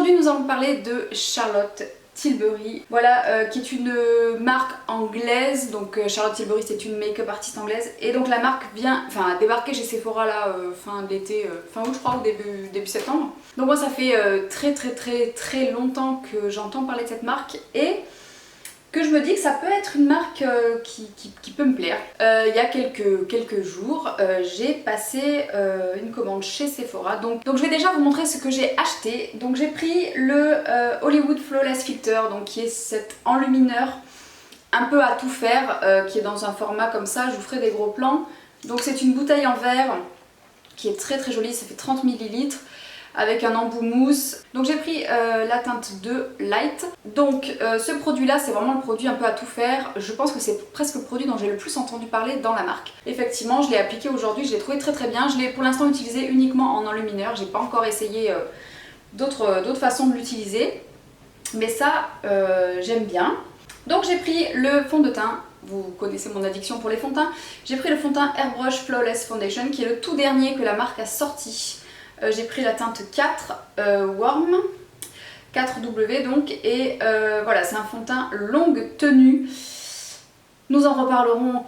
Aujourd'hui nous allons parler de Charlotte Tilbury, voilà, qui est une marque anglaise. Donc Charlotte Tilbury c'est une make-up artiste anglaise et donc la marque vient, enfin débarquer chez Sephora là fin d'été, fin août je crois ou début septembre. Donc moi ça fait très longtemps que j'entends parler de cette marque et que je me dis que ça peut être une marque qui peut me plaire. Il y a quelques jours, j'ai passé une commande chez Sephora. Donc je vais déjà vous montrer ce que j'ai acheté. Donc j'ai pris le Hollywood Flawless Filter, donc qui est cet enlumineur un peu à tout faire, qui est dans un format comme ça. Je vous ferai des gros plans. Donc c'est une bouteille en verre qui est très jolie, ça fait 30 ml. Avec un embout mousse. Donc j'ai pris la teinte 2 Light. Donc ce produit là c'est vraiment le produit un peu à tout faire. Je pense que c'est presque le produit dont j'ai le plus entendu parler dans la marque. Effectivement je l'ai appliqué aujourd'hui, je l'ai trouvé très bien. Je l'ai pour l'instant utilisé uniquement en enlumineur. J'ai pas encore essayé d'autres façons de l'utiliser. Mais ça j'aime bien. Donc j'ai pris le fond de teint. Vous connaissez mon addiction pour les fonds de teint. J'ai pris le fond de teint Airbrush Flawless Foundation qui est le tout dernier que la marque a sorti. J'ai pris la teinte 4 Warm 4W donc et voilà c'est un fond de teint longue tenue. Nous en reparlerons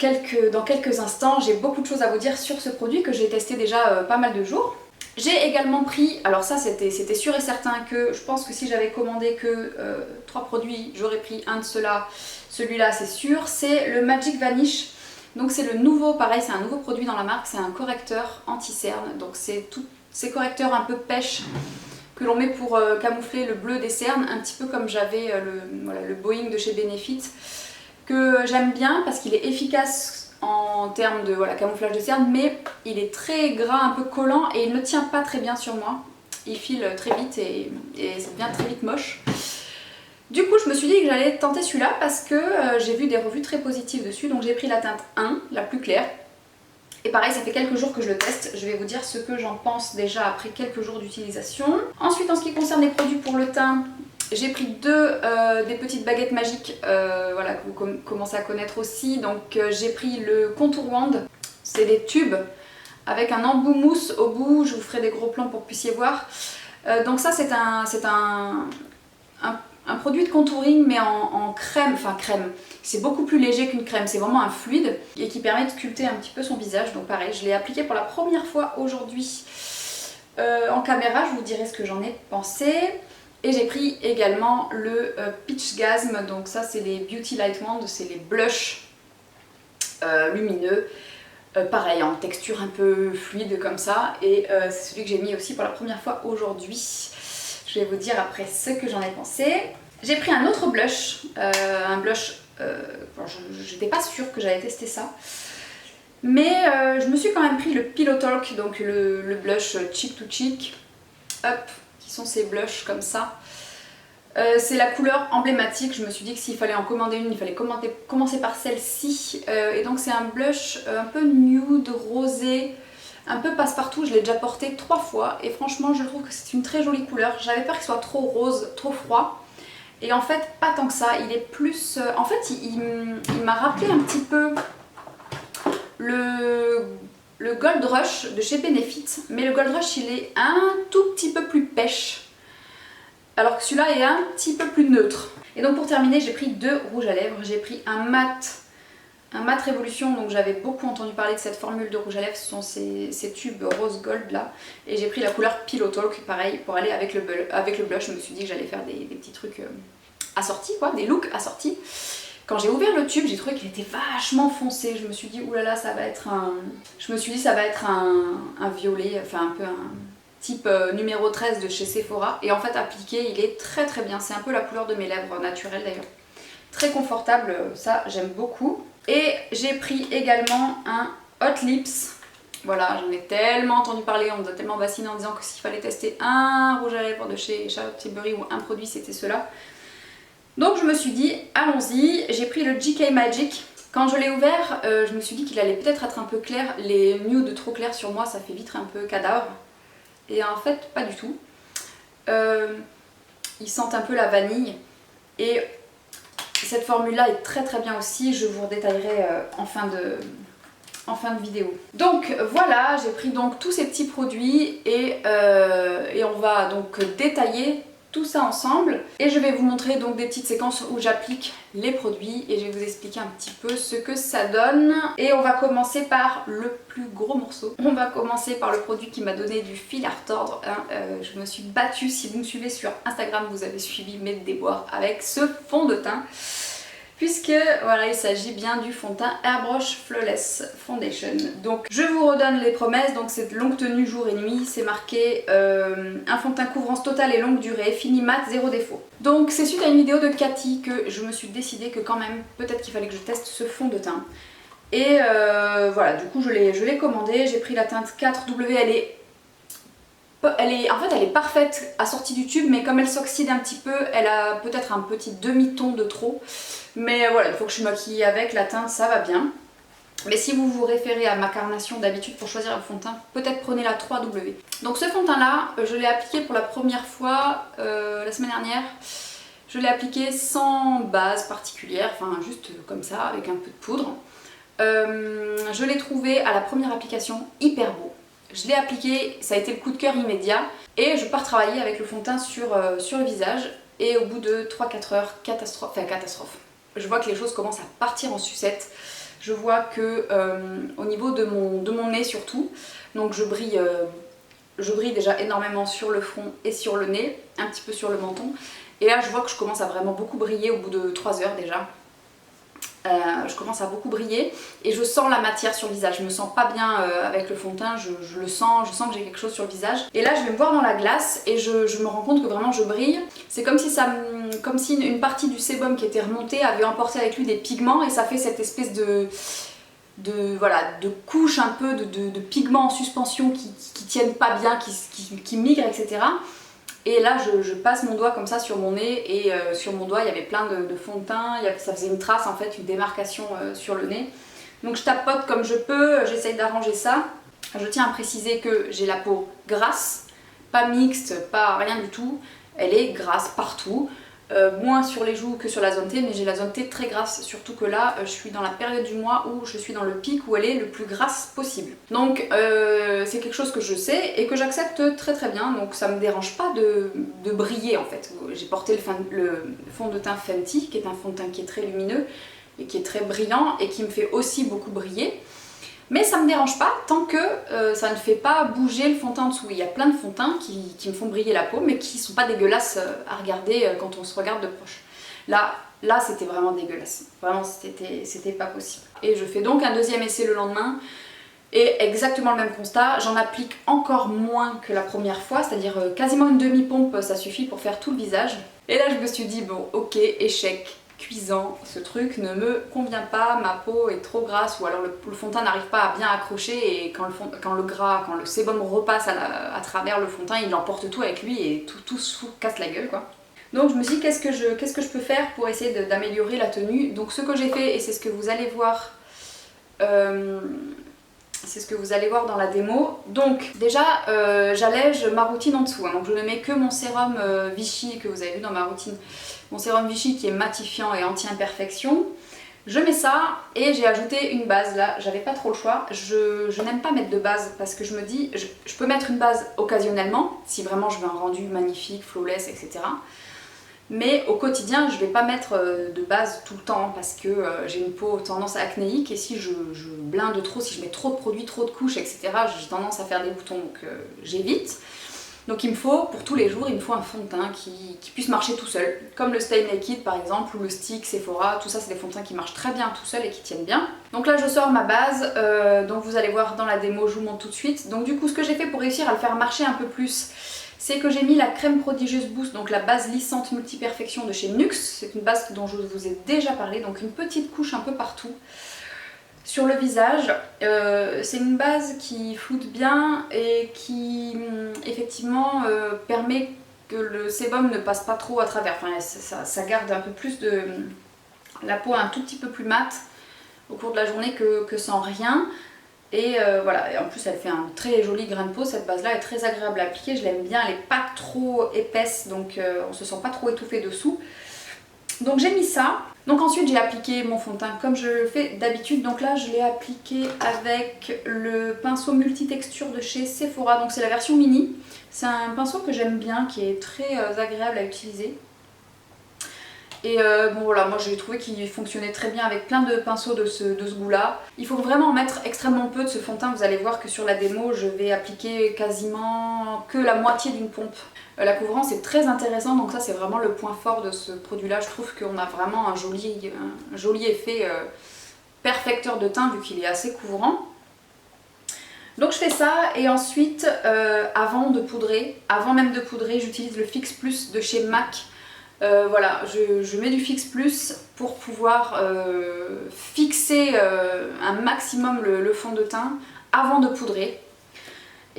dans quelques instants. J'ai beaucoup de choses à vous dire sur ce produit que j'ai testé déjà pas mal de jours. J'ai également pris, alors ça c'était sûr et certain que je pense que si j'avais commandé que 3 produits j'aurais pris un de ceux-là. Celui-là c'est sûr, c'est le Magic Vanish. Donc c'est le nouveau, pareil c'est un nouveau produit dans la marque, c'est un correcteur anti-cerne. Donc c'est tout ces correcteurs un peu pêche que l'on met pour camoufler le bleu des cernes, un petit peu comme j'avais le Boeing de chez Benefit, que j'aime bien parce qu'il est efficace en termes de camouflage de cernes, mais il est très gras, un peu collant et il ne tient pas très bien sur moi. Il file très vite et ça devient très vite moche. Du coup je me suis dit que j'allais tenter celui-là parce que j'ai vu des revues très positives dessus, donc j'ai pris la teinte 1, la plus claire. Et pareil, ça fait quelques jours que je le teste, je vais vous dire ce que j'en pense déjà après quelques jours d'utilisation. Ensuite, en ce qui concerne les produits pour le teint, j'ai pris des petites baguettes magiques voilà, que vous commencez à connaître aussi. Donc j'ai pris le Contour Wand, c'est des tubes avec un embout mousse au bout, je vous ferai des gros plans pour que vous puissiez voir. Donc ça c'est un produit de contouring mais en crème, enfin crème. C'est beaucoup plus léger qu'une crème, c'est vraiment un fluide et qui permet de sculpter un petit peu son visage. Donc pareil, je l'ai appliqué pour la première fois aujourd'hui en caméra, je vous dirai ce que j'en ai pensé. Et j'ai pris également le Peach Gasm, donc ça c'est les Beauty Light Wand, c'est les blushs lumineux. Pareil, en texture un peu fluide comme ça. Et c'est celui que j'ai mis aussi pour la première fois aujourd'hui. Je vais vous dire après ce que j'en ai pensé. J'ai pris un autre blush, un blush, je n'étais pas sûre que j'allais tester ça. Mais je me suis quand même pris le Pillow Talk, donc le blush Cheek to Cheek, hop, qui sont ces blushs comme ça. C'est la couleur emblématique, je me suis dit que s'il fallait en commander une, il fallait commencer par celle-ci. Et donc c'est un blush un peu nude, rosé, un peu passe-partout, je l'ai déjà porté 3 fois et franchement je trouve que c'est une très jolie couleur. J'avais peur qu'il soit trop rose, trop froid. Et en fait pas tant que ça, il est plus... en fait il m'a rappelé un petit peu le Gold Rush de chez Benefit. Mais le Gold Rush il est un tout petit peu plus pêche. Alors que celui-là est un petit peu plus neutre. Et donc pour terminer j'ai pris 2 rouges à lèvres. J'ai pris un mat Révolution, donc j'avais beaucoup entendu parler de cette formule de rouge à lèvres, ce sont ces tubes rose gold là. Et j'ai pris la couleur Pillow Talk, pareil, pour aller avec le blush. Je me suis dit que j'allais faire des petits trucs assortis quoi, des looks assortis. Quand j'ai ouvert le tube, j'ai trouvé qu'il était vachement foncé. Je me suis dit oulala, ça va être un... Je me suis dit ça va être un violet, enfin un peu un type numéro 13 de chez Sephora. Et en fait appliqué, il est très bien. C'est un peu la couleur de mes lèvres naturelles d'ailleurs. Très confortable, ça j'aime beaucoup. Et j'ai pris également un Hot Lips. Voilà, j'en ai tellement entendu parler, on nous a tellement bassiné en disant que s'il fallait tester un rouge à lèvres de chez Charlotte Tilbury ou un produit, c'était cela. Donc je me suis dit, allons-y. J'ai pris le GK Magic. Quand je l'ai ouvert, je me suis dit qu'il allait peut-être être un peu clair. Les nudes trop clairs sur moi, ça fait vite un peu cadavre. Et en fait, pas du tout. Ils sentent un peu la vanille. Et cette formule là est très bien aussi, je vous redétaillerai en fin de vidéo. Donc voilà, j'ai pris donc tous ces petits produits et on va donc détailler tout ça ensemble et je vais vous montrer donc des petites séquences où j'applique les produits et je vais vous expliquer un petit peu ce que ça donne. Et on va commencer par le plus gros morceau. On va commencer par le produit qui m'a donné du fil à retordre. Je me suis battue, si vous me suivez sur Instagram, vous avez suivi mes déboires avec ce fond de teint. Puisque voilà, il s'agit bien du fond de teint Airbrush Flawless Foundation. Donc je vous redonne les promesses, donc c'est longue tenue jour et nuit, c'est marqué un fond de teint couvrance totale et longue durée, fini mat, zéro défaut. Donc c'est suite à une vidéo de Cathy que je me suis décidée que quand même, peut-être qu'il fallait que je teste ce fond de teint. Et voilà, du coup je l'ai commandé, j'ai pris la teinte 4W, en fait elle est parfaite à sortie du tube, mais comme elle s'oxyde un petit peu, elle a peut-être un petit demi-ton de trop. Mais voilà, il faut que je me maquille avec, la teinte ça va bien. Mais si vous vous référez à ma carnation d'habitude pour choisir un fond de teint, peut-être prenez la 3W. Donc ce fond de teint là, je l'ai appliqué pour la première fois la semaine dernière. Je l'ai appliqué sans base particulière, enfin juste comme ça, avec un peu de poudre. Je l'ai trouvé à la première application hyper beau. Je l'ai appliqué, ça a été le coup de cœur immédiat. Et je pars travailler avec le fond de teint sur le visage. Et au bout de 3-4 heures, catastrophe. Je vois que les choses commencent à partir en sucette. Je vois que au niveau de mon nez surtout, donc je brille déjà énormément sur le front et sur le nez, un petit peu sur le menton. Et là je vois que je commence à vraiment beaucoup briller au bout de 3 heures déjà. Je commence à beaucoup briller et je sens la matière sur le visage. Je me sens pas bien avec le fond de teint, je le sens, je sens que j'ai quelque chose sur le visage. Et là je vais me voir dans la glace et je me rends compte que vraiment je brille. C'est comme si une partie du sébum qui était remontée avait emporté avec lui des pigments et ça fait cette espèce de couche un peu de pigments en suspension qui tiennent pas bien, qui migrent, etc. Et là je passe mon doigt comme ça sur mon nez et sur mon doigt il y avait plein de fond de teint, ça faisait une trace en fait, une démarcation sur le nez. Donc je tapote comme je peux, j'essaye d'arranger ça. Je tiens à préciser que j'ai la peau grasse, pas mixte, pas rien du tout. Elle est grasse partout, moins sur les joues que sur la zone T, mais j'ai la zone T très grasse, surtout que là je suis dans la période du mois où je suis dans le pic où elle est le plus grasse possible. Donc c'est quelque chose que je sais et que j'accepte très très bien, donc ça me dérange pas de briller en fait. J'ai porté le fond de teint Fenty, qui est un fond de teint qui est très lumineux et qui est très brillant et qui me fait aussi beaucoup briller. Mais ça me dérange pas tant que ça ne fait pas bouger le fond de teint en dessous. Il y a plein de fonds de teint qui me font briller la peau mais qui sont pas dégueulasses à regarder quand on se regarde de proche. Là c'était vraiment dégueulasse. Vraiment c'était pas possible. Et je fais donc un deuxième essai le lendemain et exactement le même constat. J'en applique encore moins que la première fois, c'est-à-dire quasiment une demi-pompe ça suffit pour faire tout le visage. Et là je me suis dit bon ok, échec. Cuisant, ce truc ne me convient pas, ma peau est trop grasse ou alors le fond de teint n'arrive pas à bien accrocher et quand le sébum repasse à travers le fond de teint, il emporte tout avec lui et tout se casse la gueule quoi. Donc je me suis dit qu'est-ce que je peux faire pour essayer d'améliorer la tenue. Donc ce que j'ai fait et c'est ce que vous allez voir dans la démo. Donc déjà j'allège ma routine en dessous, hein. Donc je ne mets que mon sérum Vichy que vous avez vu dans ma routine. Mon sérum Vichy qui est matifiant et anti-imperfection. Je mets ça et j'ai ajouté une base là, j'avais pas trop le choix. Je n'aime pas mettre de base parce que je me dis, je peux mettre une base occasionnellement si vraiment je veux un rendu magnifique, flawless, etc. Mais au quotidien je vais pas mettre de base tout le temps parce que j'ai une peau tendance acnéique et si je blinde trop, si je mets trop de produits, trop de couches, etc. j'ai tendance à faire des boutons donc j'évite. Donc il me faut, pour tous les jours, il me faut un fond de teint qui puisse marcher tout seul. Comme le Stay Naked par exemple, ou le Stick Sephora, tout ça c'est des fonds de teint qui marchent très bien tout seul et qui tiennent bien. Donc là je sors ma base, donc vous allez voir dans la démo, je vous montre tout de suite. Donc du coup ce que j'ai fait pour réussir à le faire marcher un peu plus, c'est que j'ai mis la crème prodigieuse Boost, donc la base lissante multi-perfection de chez NYX. C'est une base dont je vous ai déjà parlé, donc une petite couche un peu partout. Sur le visage, c'est une base qui floute bien et qui effectivement permet que le sébum ne passe pas trop à travers. Enfin, ça garde un peu plus de la peau un tout petit peu plus mate au cours de la journée que sans rien. Et voilà, et en plus elle fait un très joli grain de peau, cette base là est très agréable à appliquer, je l'aime bien, elle n'est pas trop épaisse donc on se sent pas trop étouffé dessous. Donc j'ai mis ça. Donc ensuite j'ai appliqué mon fond de teint comme je le fais d'habitude. Donc là je l'ai appliqué avec le pinceau multitexture de chez Sephora. Donc c'est la version mini. C'est un pinceau que j'aime bien, qui est très agréable à utiliser. Et bon voilà, moi j'ai trouvé qu'il fonctionnait très bien avec plein de pinceaux de ce goût-là. Il faut vraiment en mettre extrêmement peu de ce fond de teint. Vous allez voir que sur la démo, je vais appliquer quasiment que la moitié d'une pompe. La couvrance est très intéressante, donc ça c'est vraiment le point fort de ce produit-là. Je trouve qu'on a vraiment un joli effet perfecteur de teint vu qu'il est assez couvrant. Donc je fais ça et ensuite, avant même de poudrer, j'utilise le Fix Plus de chez MAC. Voilà, je mets du Fix Plus pour pouvoir fixer un maximum le fond de teint avant de poudrer.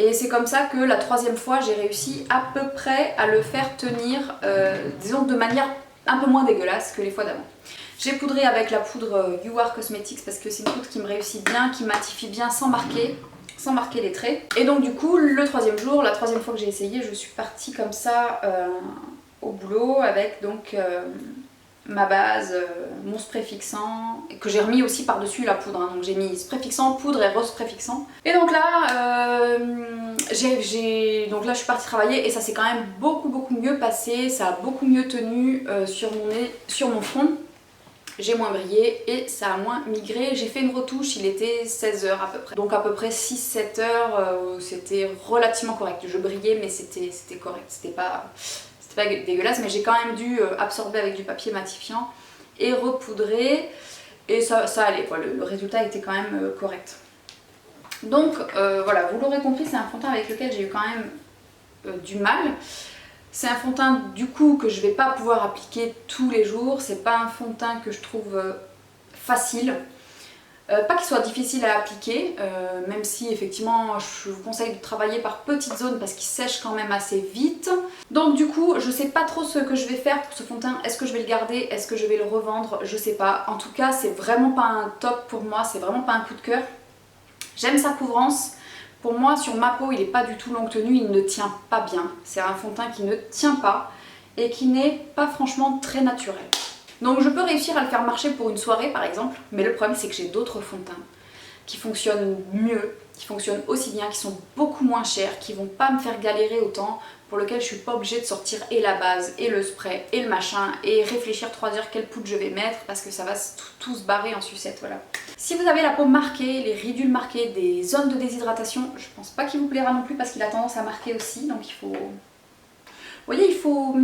Et c'est comme ça que la troisième fois j'ai réussi à peu près à le faire tenir, disons de manière un peu moins dégueulasse que les fois d'avant. J'ai poudré avec la poudre You Are Cosmetics parce que c'est une poudre qui me réussit bien, qui matifie bien sans marquer les traits. Et donc du coup le troisième jour, la troisième fois que j'ai essayé, je suis partie comme ça au boulot avec donc ma base, mon spray fixant, que j'ai remis aussi par-dessus la poudre, hein. Donc j'ai mis spray fixant, poudre et rose spray fixant. Et donc là, donc là je suis partie travailler et ça s'est quand même beaucoup mieux passé, ça a beaucoup mieux tenu sur mon front. J'ai moins brillé et ça a moins migré. J'ai fait une retouche, il était 16 h à peu près. Donc à peu près 6-7 heures, c'était relativement correct. Je brillais mais c'était correct, c'était pas dégueulasse, mais j'ai quand même dû absorber avec du papier matifiant et repoudrer et ça allait quoi, le résultat était quand même correct. Donc voilà, vous l'aurez compris, c'est un fond de teint avec lequel j'ai eu quand même du mal. C'est un fond de teint du coup que je vais pas pouvoir appliquer tous les jours, c'est pas un fond de teint que je trouve facile. Pas qu'il soit difficile à appliquer, même si effectivement je vous conseille de travailler par petites zones parce qu'il sèche quand même assez vite. Donc du coup je sais pas trop ce que je vais faire pour ce fond de teint. Est-ce que je vais le garder? Est-ce que je vais le revendre? Je sais pas. En tout cas c'est vraiment pas un top pour moi, c'est vraiment pas un coup de cœur. J'aime sa couvrance. Pour moi sur ma peau il n'est pas du tout longue tenue, il ne tient pas bien. C'est un fond de teint qui ne tient pas et qui n'est pas franchement très naturel. Donc je peux réussir à le faire marcher pour une soirée par exemple, mais le problème c'est que j'ai d'autres fonds de teint qui fonctionnent mieux, qui fonctionnent aussi bien, qui sont beaucoup moins chers, qui vont pas me faire galérer autant, pour lequel je suis pas obligée de sortir et la base, et le spray, et le machin, et réfléchir 3 heures quelle poudre je vais mettre, parce que ça va tout se barrer en sucette, voilà. Si vous avez la peau marquée, les ridules marquées, des zones de déshydratation, je pense pas qu'il vous plaira non plus parce qu'il a tendance à marquer aussi, donc il faut... Vous voyez, il faut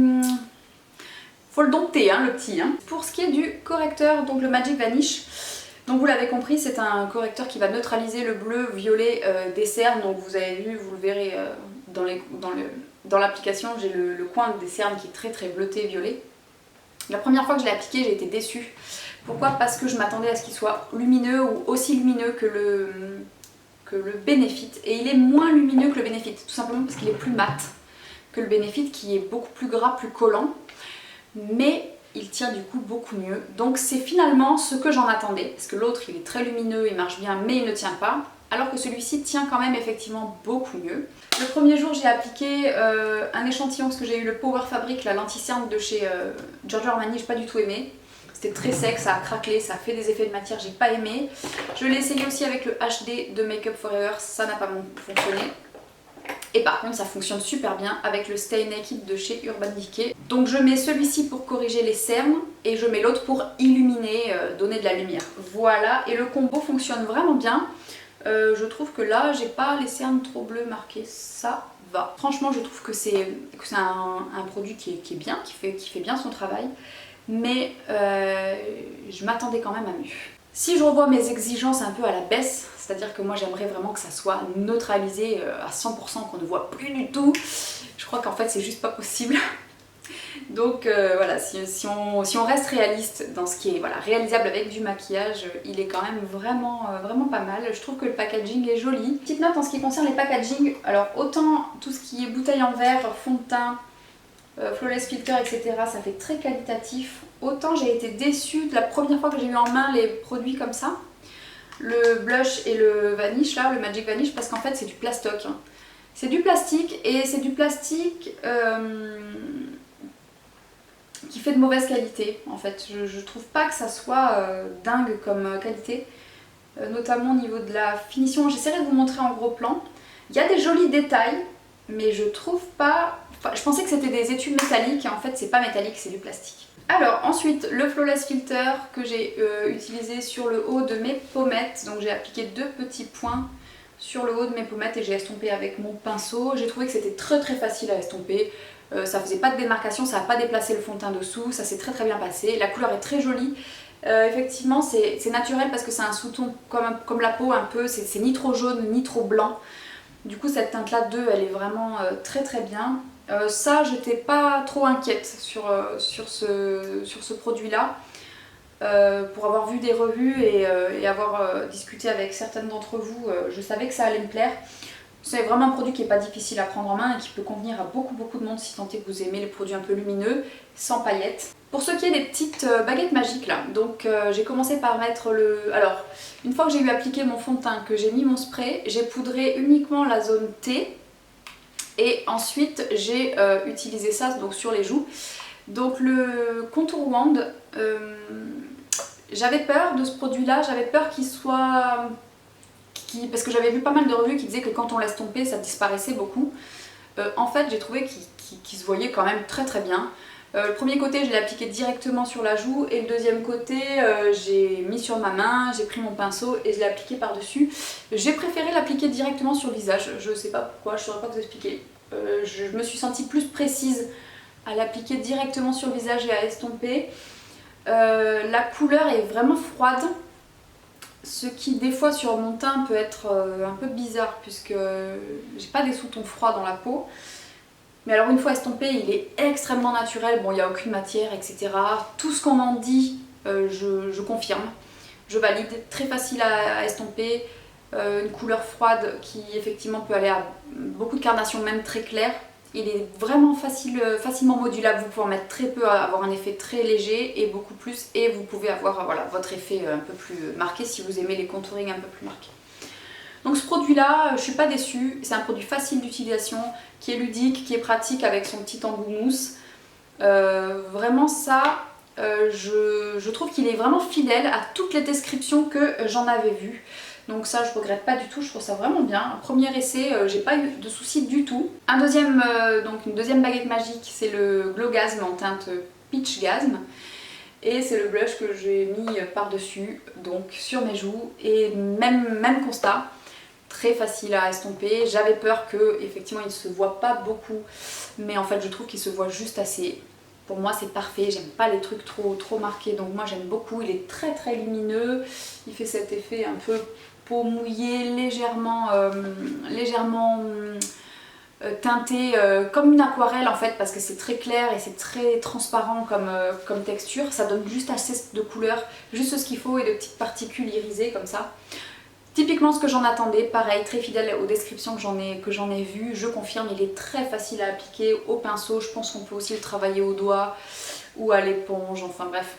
le dompter, hein, le petit. Hein. Pour ce qui est du correcteur, donc le Magic Vanish, donc vous l'avez compris, c'est un correcteur qui va neutraliser le bleu violet des cernes. Donc vous avez vu, vous le verrez dans l'application, j'ai le coin des cernes qui est très bleuté violet. La première fois que je l'ai appliqué, j'ai été déçue. Pourquoi? Parce que je m'attendais à ce qu'il soit lumineux ou aussi lumineux que le Benefit. Et il est moins lumineux que le Benefit, tout simplement parce qu'il est plus mat que le Benefit qui est beaucoup plus gras, plus collant. Mais il tient du coup beaucoup mieux. Donc c'est finalement ce que j'en attendais, parce que l'autre il est très lumineux, il marche bien, mais il ne tient pas, alors que celui-ci tient quand même effectivement beaucoup mieux. Le premier jour j'ai appliqué un échantillon, parce que j'ai eu le Power Fabric, la l'anti-cerne de chez Giorgio Armani, j'ai pas du tout aimé. C'était très sec, ça a craquelé, ça a fait des effets de matière, j'ai pas aimé. Je l'ai essayé aussi avec le HD de Make Up Forever, ça n'a pas fonctionné. Et par contre ça fonctionne super bien avec le Stay Naked de chez Urban Decay. Donc je mets celui-ci pour corriger les cernes et je mets l'autre pour illuminer, donner de la lumière. Voilà, et le combo fonctionne vraiment bien. Je trouve que là j'ai pas les cernes trop bleues marquées, ça va. Franchement je trouve que c'est un produit qui est bien, qui fait bien son travail. Mais je m'attendais quand même à mieux. Si je revois mes exigences un peu à la baisse, c'est-à-dire que moi j'aimerais vraiment que ça soit neutralisé à 100%, qu'on ne voit plus du tout, je crois qu'en fait c'est juste pas possible. Donc voilà, si on reste réaliste dans ce qui est réalisable avec du maquillage, il est quand même vraiment pas mal. Je trouve que le packaging est joli. Petite note en ce qui concerne les packaging, alors autant tout ce qui est bouteille en verre, fond de teint, flawless filter, etc. ça fait très qualitatif. Autant j'ai été déçue de la première fois que j'ai eu en main les produits comme ça, le blush et le vanish là, le Magic Vanish, parce qu'en fait c'est du plastoc. Hein. C'est du plastique et c'est du plastique qui fait de mauvaise qualité en fait. Je trouve pas que ça soit dingue comme qualité, notamment au niveau de la finition. J'essaierai de vous montrer en gros plan. Il y a des jolis détails, mais je trouve pas... Enfin, je pensais que c'était des étuis métalliques et en fait c'est pas métallique, c'est du plastique. Alors ensuite le Flawless Filter que j'ai utilisé sur le haut de mes pommettes. Donc j'ai appliqué 2 petits points sur le haut de mes pommettes et j'ai estompé avec mon pinceau. J'ai trouvé que c'était très facile à estomper. Ça faisait pas de démarcation, ça n'a pas déplacé le fond de teint dessous, ça s'est très bien passé. La couleur est très jolie. Effectivement c'est naturel parce que c'est un sous-ton comme la peau un peu, c'est ni trop jaune ni trop blanc. Du coup cette teinte là 2 elle est vraiment très bien. Ça j'étais pas trop inquiète sur ce produit là. Pour avoir vu des revues et avoir discuté avec certaines d'entre vous, je savais que ça allait me plaire. C'est vraiment un produit qui n'est pas difficile à prendre en main et qui peut convenir à beaucoup de monde si tant est que vous aimez les produits un peu lumineux, sans paillettes. Pour ce qui est des petites baguettes magiques là, donc j'ai commencé par mettre le... Alors, une fois que j'ai eu appliqué mon fond de teint, que j'ai mis mon spray, j'ai poudré uniquement la zone T et ensuite j'ai utilisé ça donc sur les joues. Donc le contour wand, j'avais peur de ce produit là, j'avais peur qu'il soit... parce que j'avais vu pas mal de revues qui disaient que quand on laisse tomber ça disparaissait beaucoup. En fait j'ai trouvé qu'il se voyait quand même très bien. Le premier côté je l'ai appliqué directement sur la joue et le deuxième côté j'ai mis sur ma main, j'ai pris mon pinceau et je l'ai appliqué par dessus. J'ai préféré l'appliquer directement sur le visage, je sais pas pourquoi, je saurais pas vous expliquer. Je me suis sentie plus précise à l'appliquer directement sur le visage et à estomper. La couleur est vraiment froide. Ce qui des fois sur mon teint peut être un peu bizarre puisque j'ai pas des sous-tons froids dans la peau. Mais alors une fois estompé il est extrêmement naturel, bon il n'y a aucune matière etc. Tout ce qu'on en dit je confirme, je valide, très facile à estomper, une couleur froide qui effectivement peut aller à beaucoup de carnations même très claires. Il est vraiment facilement modulable, vous pouvez en mettre très peu, avoir un effet très léger et beaucoup plus, et vous pouvez avoir voilà, votre effet un peu plus marqué si vous aimez les contourings un peu plus marqués. Donc ce produit là, je suis pas déçue, c'est un produit facile d'utilisation, qui est ludique, qui est pratique avec son petit embout mousse. Vraiment ça, je trouve qu'il est vraiment fidèle à toutes les descriptions que j'en avais vues. Donc ça je regrette pas du tout, je trouve ça vraiment bien. Un premier essai, j'ai pas eu de soucis du tout. Donc une deuxième baguette magique, c'est le Glow Gasm en teinte Peach Gasm. Et c'est le blush que j'ai mis par dessus, donc sur mes joues. Et même constat, très facile à estomper. J'avais peur que effectivement il ne se voit pas beaucoup, mais en fait je trouve qu'il se voit juste assez. Pour moi c'est parfait, j'aime pas les trucs trop marqués, donc moi j'aime beaucoup. Il est très lumineux, il fait cet effet un peu peau mouillée, légèrement teinté comme une aquarelle en fait, parce que c'est très clair et c'est très transparent comme texture. Ça donne juste assez de couleur, juste ce qu'il faut et de petites particules irisées comme ça. Typiquement ce que j'en attendais, pareil, très fidèle aux descriptions que j'en ai vues, je confirme, il est très facile à appliquer au pinceau. Je pense qu'on peut aussi le travailler au doigt ou à l'éponge, enfin bref.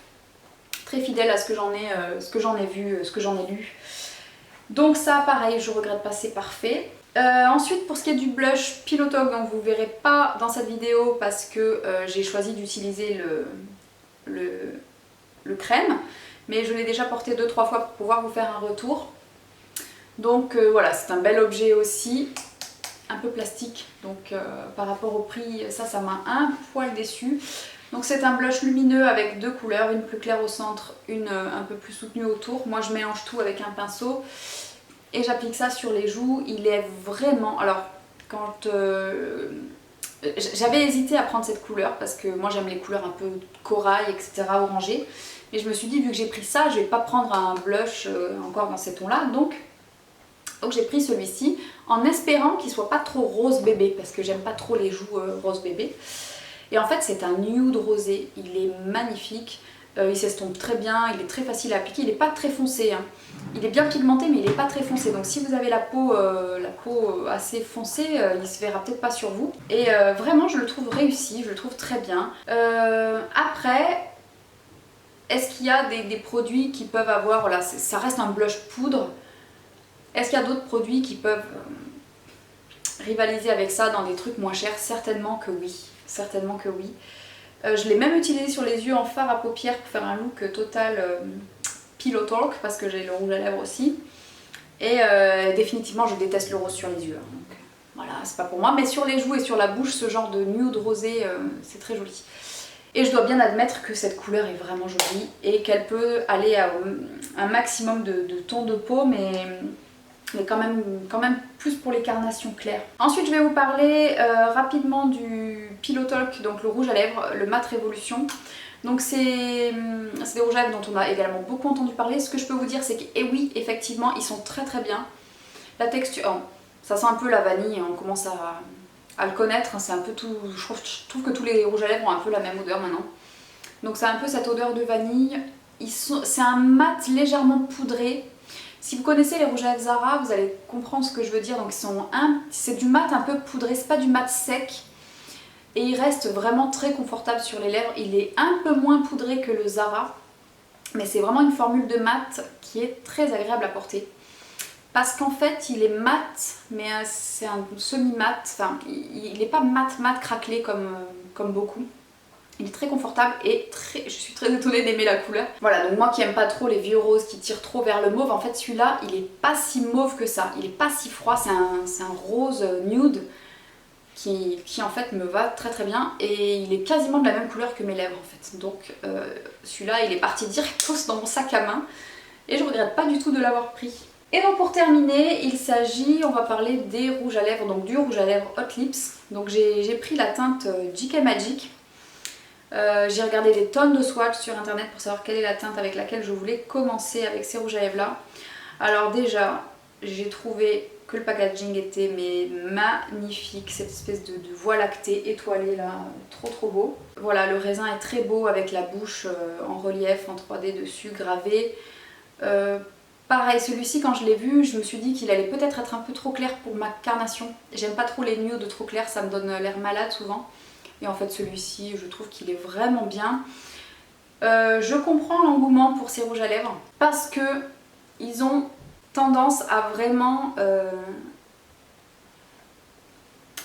Très fidèle à ce que j'en ai vu, ce que j'en ai lu. Donc ça pareil, je regrette pas, c'est parfait. Ensuite pour ce qui est du blush Pillow Talk, donc vous verrez pas dans cette vidéo parce que j'ai choisi d'utiliser le crème, mais je l'ai déjà porté 2-3 fois pour pouvoir vous faire un retour. Donc voilà, c'est un bel objet aussi, un peu plastique, donc par rapport au prix ça m'a un poil déçu. Donc c'est un blush lumineux avec 2 couleurs, une plus claire au centre, une un peu plus soutenue autour. Moi je mélange tout avec un pinceau et j'applique ça sur les joues. Il est vraiment... Alors quand... j'avais hésité à prendre cette couleur parce que moi j'aime les couleurs un peu corail, etc., orangé. Mais je me suis dit vu que j'ai pris ça, je vais pas prendre un blush encore dans ces tons là. Donc j'ai pris celui-ci en espérant qu'il soit pas trop rose bébé parce que j'aime pas trop les joues rose bébé. Et en fait c'est un nude rosé, il est magnifique, il s'estompe très bien, il est très facile à appliquer, il n'est pas très foncé, hein. Il est bien pigmenté mais il n'est pas très foncé, donc si vous avez la peau assez foncée, il se verra peut-être pas sur vous. Et vraiment je le trouve réussi, je le trouve très bien. Après, est-ce qu'il y a des produits qui peuvent avoir, voilà, ça reste un blush poudre, est-ce qu'il y a d'autres produits qui peuvent rivaliser avec ça dans des trucs moins chers? Certainement que oui. Certainement que oui. Je l'ai même utilisé sur les yeux en fard à paupières pour faire un look total Pillow Talk parce que j'ai le rouge à lèvres aussi. Et définitivement je déteste le rose sur les yeux. Donc voilà, c'est pas pour moi. Mais sur les joues et sur la bouche, ce genre de nude rosé, c'est très joli. Et je dois bien admettre que cette couleur est vraiment jolie et qu'elle peut aller à un maximum de tons de peau, mais quand même plus pour les carnations claires. Ensuite je vais vous parler rapidement du Pillow Talk, donc le rouge à lèvres, le Matte Révolution. Donc c'est des rouges à lèvres dont on a également beaucoup entendu parler. Ce que je peux vous dire c'est que, et oui, effectivement, ils sont très très bien. La texture, oh, ça sent un peu la vanille, on commence à le connaître, c'est un peu tout, je trouve que tous les rouges à lèvres ont un peu la même odeur maintenant. Donc c'est un peu cette odeur de vanille, c'est un mat légèrement poudré. Si vous connaissez les rouges à lèvres Zara, vous allez comprendre ce que je veux dire. Donc c'est du mat un peu poudré, c'est pas du mat sec. Et il reste vraiment très confortable sur les lèvres. Il est un peu moins poudré que le Zara, mais c'est vraiment une formule de mat qui est très agréable à porter. Parce qu'en fait il est mat, mais c'est un semi-mat, enfin il n'est pas mat craquelé comme beaucoup. Il est très confortable et je suis très étonnée d'aimer la couleur. Voilà, donc moi qui aime pas trop les vieux roses qui tirent trop vers le mauve, en fait celui-là il est pas si mauve que ça, il est pas si froid, c'est un rose nude qui en fait me va très très bien et il est quasiment de la même couleur que mes lèvres en fait. Donc celui-là il est parti directement dans mon sac à main et je regrette pas du tout de l'avoir pris. Et donc pour terminer, on va parler des rouges à lèvres, donc du rouge à lèvres Hot Lips. Donc j'ai pris la teinte JK Magic. J'ai regardé des tonnes de swatchs sur internet pour savoir quelle est la teinte avec laquelle je voulais commencer avec ces rouges à lèvres là. Alors déjà, j'ai trouvé que le packaging était magnifique, cette espèce de voie lactée étoilée là, trop beau. Voilà, le raisin est très beau avec la bouche en relief, en 3D dessus, gravée. Pareil, celui-ci quand je l'ai vu, je me suis dit qu'il allait peut-être être un peu trop clair pour ma carnation. J'aime pas trop les nudes trop clairs, ça me donne l'air malade souvent. Et en fait celui-ci, je trouve qu'il est vraiment bien. Je comprends l'engouement pour ces rouges à lèvres parce que ils ont tendance à vraiment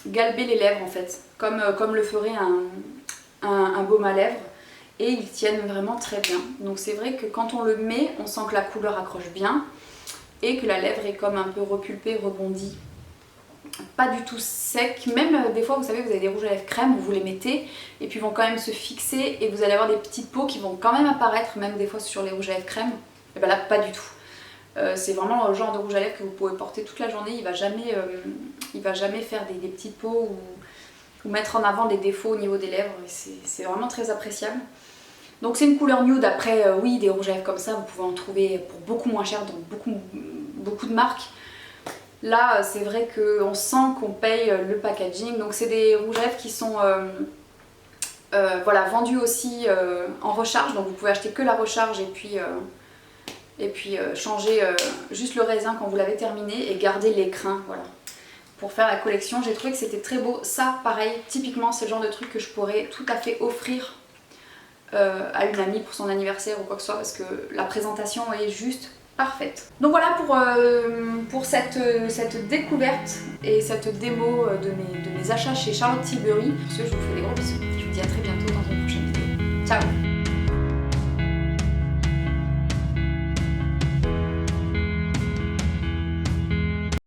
galber les lèvres en fait, comme le ferait un baume à lèvres. Et ils tiennent vraiment très bien. Donc c'est vrai que quand on le met, on sent que la couleur accroche bien et que la lèvre est comme un peu repulpée, rebondie. Pas du tout sec. Même des fois, vous savez, vous avez des rouges à lèvres crème, vous les mettez et puis ils vont quand même se fixer et vous allez avoir des petites peaux qui vont quand même apparaître, même des fois sur les rouges à lèvres crème. Et bien là, pas du tout. C'est vraiment le genre de rouge à lèvres que vous pouvez porter toute la journée. Il va jamais faire des petites peaux ou mettre en avant des défauts au niveau des lèvres. C'est vraiment très appréciable. Donc c'est une couleur nude. Après oui, des rouges à lèvres comme ça vous pouvez en trouver pour beaucoup moins cher dans beaucoup de marques. Là c'est vrai qu'on sent qu'on paye le packaging. Donc c'est des rouges à lèvres qui sont voilà, vendus aussi en recharge. Donc vous pouvez acheter que la recharge et puis changer juste le raisin quand vous l'avez terminé et garder l'écrin, voilà, pour faire la collection. J'ai trouvé que c'était très beau. Ça pareil, typiquement c'est le genre de truc que je pourrais tout à fait offrir à une amie pour son anniversaire ou quoi que ce soit parce que la présentation est juste parfaite. Donc voilà pour cette découverte et cette démo de mes achats chez Charlotte Tilbury. Sur ce, je vous fais des gros bisous. Je vous dis à très bientôt dans une prochaine vidéo. Ciao!